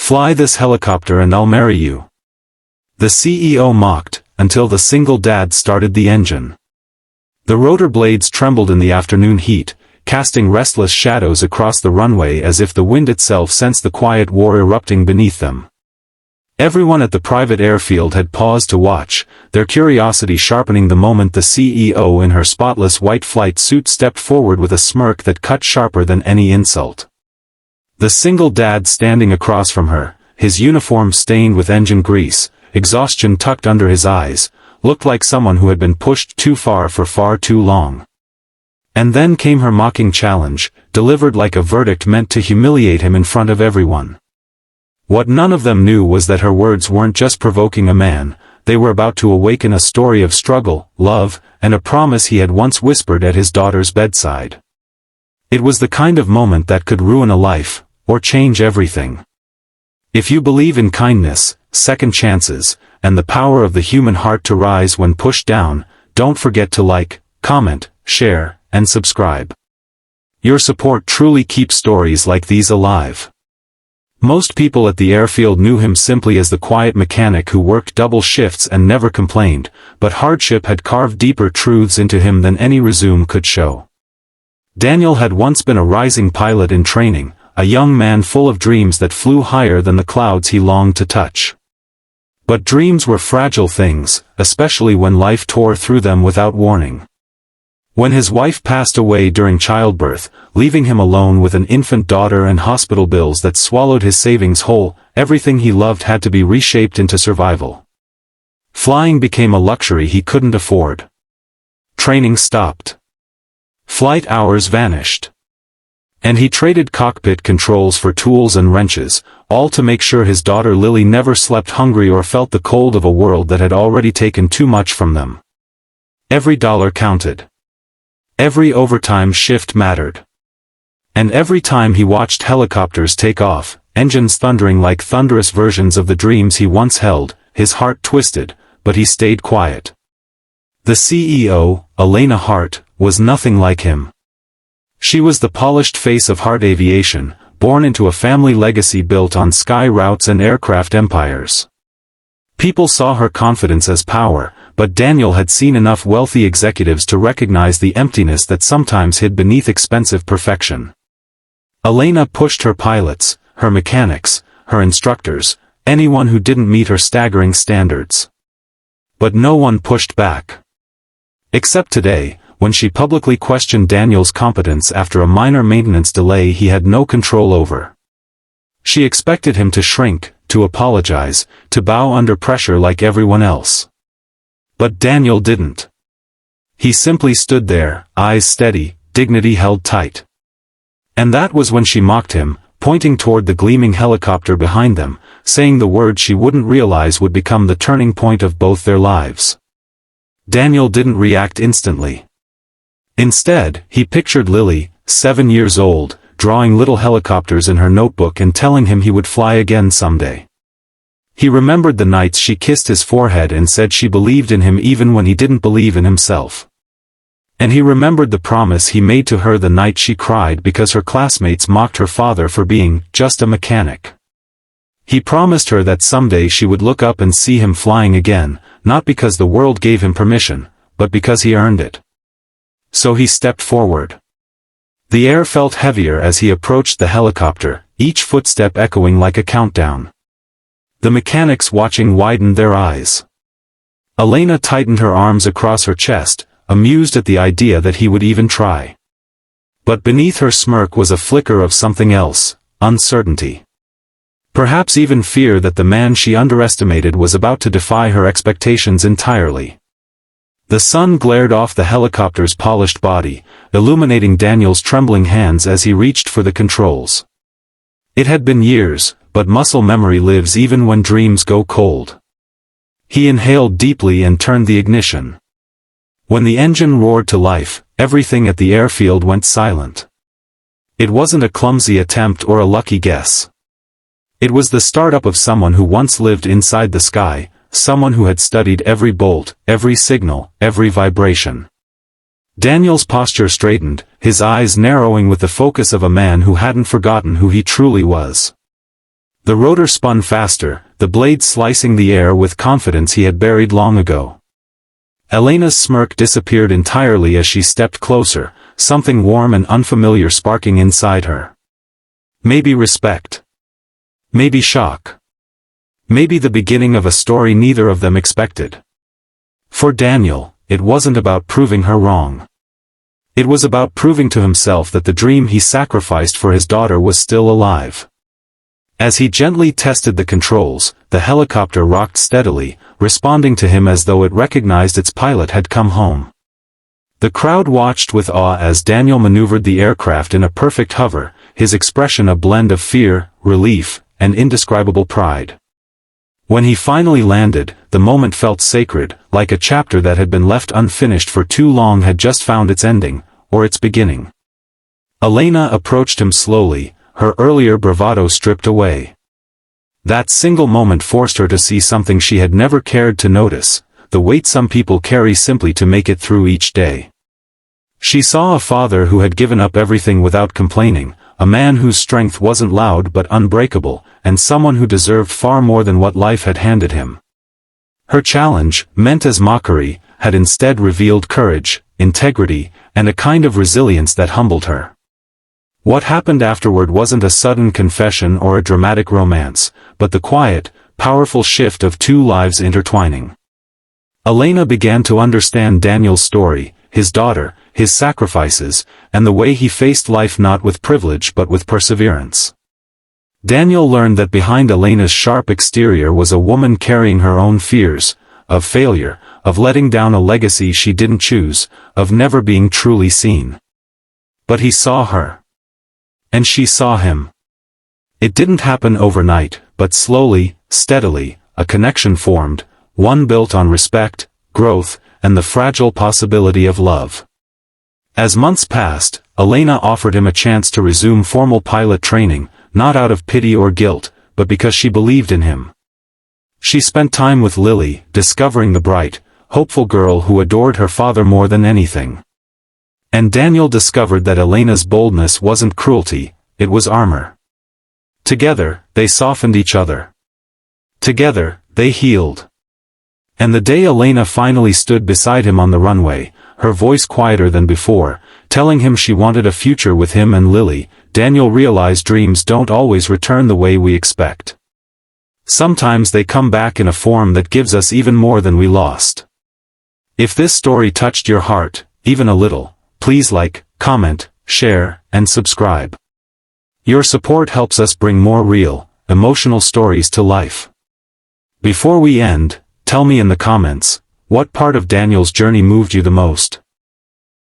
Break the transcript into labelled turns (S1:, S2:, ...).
S1: "Fly this helicopter and I'll marry you." The CEO mocked, until the single dad started the engine. The rotor blades trembled in the afternoon heat, casting restless shadows across the runway as if the wind itself sensed the quiet war erupting beneath them. Everyone at the private airfield had paused to watch, their curiosity sharpening the moment the CEO in her spotless white flight suit stepped forward with a smirk that cut sharper than any insult. The single dad standing across from her, his uniform stained with engine grease, exhaustion tucked under his eyes, looked like someone who had been pushed too far for far too long. And then came her mocking challenge, delivered like a verdict meant to humiliate him in front of everyone. What none of them knew was that her words weren't just provoking a man, they were about to awaken a story of struggle, love, and a promise he had once whispered at his daughter's bedside. It was the kind of moment that could ruin a life, or change everything. If you believe in kindness, second chances, and the power of the human heart to rise when pushed down, don't forget to like, comment, share, and subscribe. Your support truly keeps stories like these alive. Most people at the airfield knew him simply as the quiet mechanic who worked double shifts and never complained, but hardship had carved deeper truths into him than any resume could show. Daniel had once been a rising pilot in training, a young man full of dreams that flew higher than the clouds he longed to touch. But dreams were fragile things, especially when life tore through them without warning. When his wife passed away during childbirth, leaving him alone with an infant daughter and hospital bills that swallowed his savings whole, everything he loved had to be reshaped into survival. Flying became a luxury he couldn't afford. Training stopped. Flight hours vanished. And he traded cockpit controls for tools and wrenches, all to make sure his daughter Lily never slept hungry or felt the cold of a world that had already taken too much from them. Every dollar counted. Every overtime shift mattered. And every time he watched helicopters take off, engines thundering like thunderous versions of the dreams he once held, his heart twisted, but he stayed quiet. The CEO, Elena Hart, was nothing like him. She was the polished face of Hart Aviation, born into a family legacy built on sky routes and aircraft empires. People saw her confidence as power, but Daniel had seen enough wealthy executives to recognize the emptiness that sometimes hid beneath expensive perfection. Elena pushed her pilots, her mechanics, her instructors, anyone who didn't meet her staggering standards. But no one pushed back. Except today, when she publicly questioned Daniel's competence after a minor maintenance delay he had no control over. She expected him to shrink, to apologize, to bow under pressure like everyone else. But Daniel didn't. He simply stood there, eyes steady, dignity held tight. And that was when she mocked him, pointing toward the gleaming helicopter behind them, saying the words she wouldn't realize would become the turning point of both their lives. Daniel didn't react instantly. Instead, he pictured Lily, 7 years old, drawing little helicopters in her notebook and telling him he would fly again someday. He remembered the nights she kissed his forehead and said she believed in him even when he didn't believe in himself. And he remembered the promise he made to her the night she cried because her classmates mocked her father for being just a mechanic. He promised her that someday she would look up and see him flying again, not because the world gave him permission, but because he earned it. So he stepped forward. The air felt heavier as he approached the helicopter, each footstep echoing like a countdown. The mechanics watching widened their eyes. Elena tightened her arms across her chest, amused at the idea that he would even try. But beneath her smirk was a flicker of something else, uncertainty. Perhaps even fear that the man she underestimated was about to defy her expectations entirely. The sun glared off the helicopter's polished body, illuminating Daniel's trembling hands as he reached for the controls. It had been years, but muscle memory lives even when dreams go cold. He inhaled deeply and turned the ignition. When the engine roared to life, everything at the airfield went silent. It wasn't a clumsy attempt or a lucky guess. It was the startup of someone who once lived inside the sky, someone who had studied every bolt, every signal, every vibration. Daniel's posture straightened, his eyes narrowing with the focus of a man who hadn't forgotten who he truly was. The rotor spun faster, the blade slicing the air with confidence he had buried long ago. Elena's smirk disappeared entirely as she stepped closer, something warm and unfamiliar sparking inside her. Maybe respect. Maybe shock. Maybe the beginning of a story neither of them expected. For Daniel, it wasn't about proving her wrong. It was about proving to himself that the dream he sacrificed for his daughter was still alive. As he gently tested the controls, the helicopter rocked steadily, responding to him as though it recognized its pilot had come home. The crowd watched with awe as Daniel maneuvered the aircraft in a perfect hover, his expression a blend of fear, relief, and indescribable pride. When he finally landed, the moment felt sacred, like a chapter that had been left unfinished for too long had just found its ending, or its beginning. Elena approached him slowly, her earlier bravado stripped away. That single moment forced her to see something she had never cared to notice, the weight some people carry simply to make it through each day. She saw a father who had given up everything without complaining, a man whose strength wasn't loud but unbreakable, and someone who deserved far more than what life had handed him. Her challenge, meant as mockery, had instead revealed courage, integrity, and a kind of resilience that humbled her. What happened afterward wasn't a sudden confession or a dramatic romance, but the quiet, powerful shift of two lives intertwining. Elena began to understand Daniel's story, his daughter, his sacrifices, and the way he faced life not with privilege but with perseverance. Daniel learned that behind Elena's sharp exterior was a woman carrying her own fears, of failure, of letting down a legacy she didn't choose, of never being truly seen. But he saw her. And she saw him. It didn't happen overnight, but slowly, steadily, a connection formed, one built on respect, growth, and the fragile possibility of love. As months passed, Elena offered him a chance to resume formal pilot training, not out of pity or guilt, but because she believed in him. She spent time with Lily, discovering the bright, hopeful girl who adored her father more than anything. And Daniel discovered that Elena's boldness wasn't cruelty, it was armor. Together, they softened each other. Together, they healed. And the day Elena finally stood beside him on the runway, her voice quieter than before, telling him she wanted a future with him and Lily, Daniel realized dreams don't always return the way we expect. Sometimes they come back in a form that gives us even more than we lost. If this story touched your heart, even a little, please like, comment, share, and subscribe. Your support helps us bring more real, emotional stories to life. Before we end, tell me in the comments, what part of Daniel's journey moved you the most?